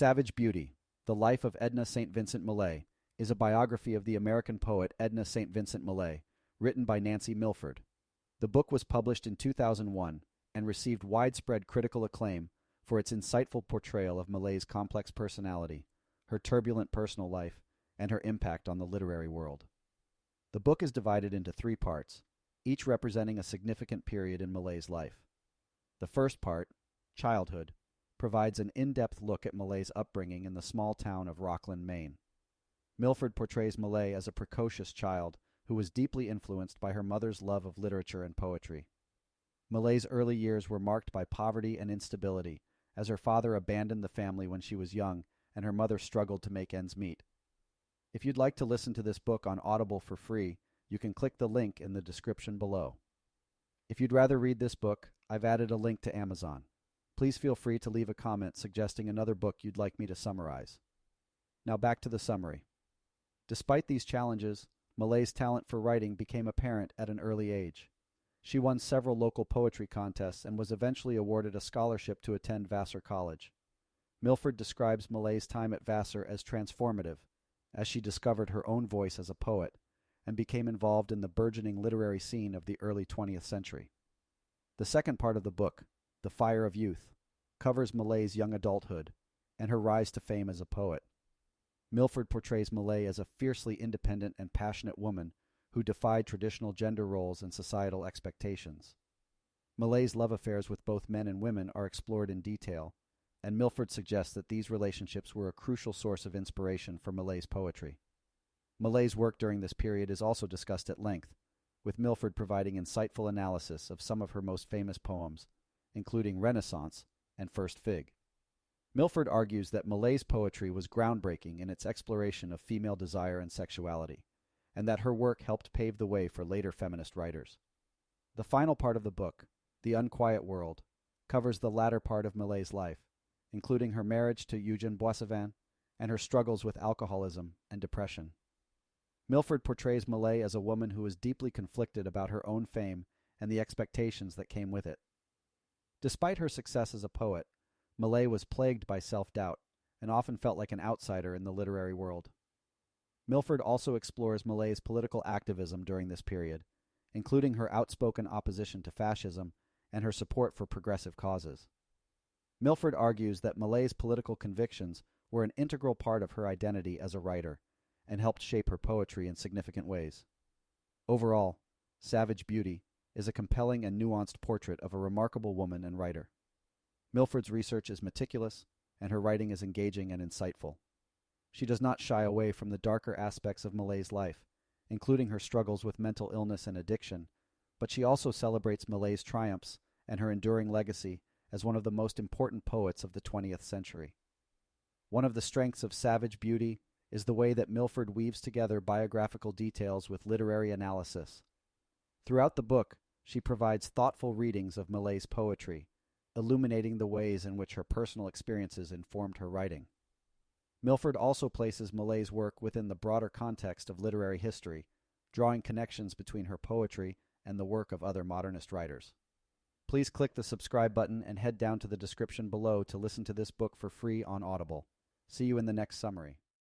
Savage Beauty, The Life of Edna St. Vincent Millay, is a biography of the American poet Edna St. Vincent Millay, written by Nancy Milford. The book was published in 2001 and received widespread critical acclaim for its insightful portrayal of Millay's complex personality, her turbulent personal life, and her impact on the literary world. The book is divided into 3 parts, each representing a significant period in Millay's life. The first part, Childhood, provides an in-depth look at Millay's upbringing in the small town of Rockland, Maine. Milford portrays Millay as a precocious child who was deeply influenced by her mother's love of literature and poetry. Millay's early years were marked by poverty and instability, as her father abandoned the family when she was young and her mother struggled to make ends meet. If you'd like to listen to this book on Audible for free, you can click the link in the description below. If you'd rather read this book, I've added a link to Amazon. Please feel free to leave a comment suggesting another book you'd like me to summarize. Now back to the summary. Despite these challenges, Millay's talent for writing became apparent at an early age. She won several local poetry contests and was eventually awarded a scholarship to attend Vassar College. Milford describes Millay's time at Vassar as transformative, as she discovered her own voice as a poet and became involved in the burgeoning literary scene of the early 20th century. The second part of the book, The Fire of Youth, covers Millay's young adulthood and her rise to fame as a poet. Milford portrays Millay as a fiercely independent and passionate woman who defied traditional gender roles and societal expectations. Millay's love affairs with both men and women are explored in detail, and Milford suggests that these relationships were a crucial source of inspiration for Millay's poetry. Millay's work during this period is also discussed at length, with Milford providing insightful analysis of some of her most famous poems, including Renaissance and First Fig. Milford argues that Millay's poetry was groundbreaking in its exploration of female desire and sexuality, and that her work helped pave the way for later feminist writers. The final part of the book, The Unquiet World, covers the latter part of Millay's life, including her marriage to Eugene Boissevin and her struggles with alcoholism and depression. Milford portrays Millay as a woman who is deeply conflicted about her own fame and the expectations that came with it. Despite her success as a poet, Millay was plagued by self-doubt and often felt like an outsider in the literary world. Milford also explores Millay's political activism during this period, including her outspoken opposition to fascism and her support for progressive causes. Milford argues that Millay's political convictions were an integral part of her identity as a writer and helped shape her poetry in significant ways. Overall, Savage Beauty is a compelling and nuanced portrait of a remarkable woman and writer. Milford's research is meticulous, and her writing is engaging and insightful. She does not shy away from the darker aspects of Millay's life, including her struggles with mental illness and addiction, but she also celebrates Millay's triumphs and her enduring legacy as one of the most important poets of the 20th century. One of the strengths of Savage Beauty is the way that Milford weaves together biographical details with literary analysis. Throughout the book, she provides thoughtful readings of Millay's poetry, illuminating the ways in which her personal experiences informed her writing. Milford also places Millay's work within the broader context of literary history, drawing connections between her poetry and the work of other modernist writers. Please click the subscribe button and head down to the description below to listen to this book for free on Audible. See you in the next summary.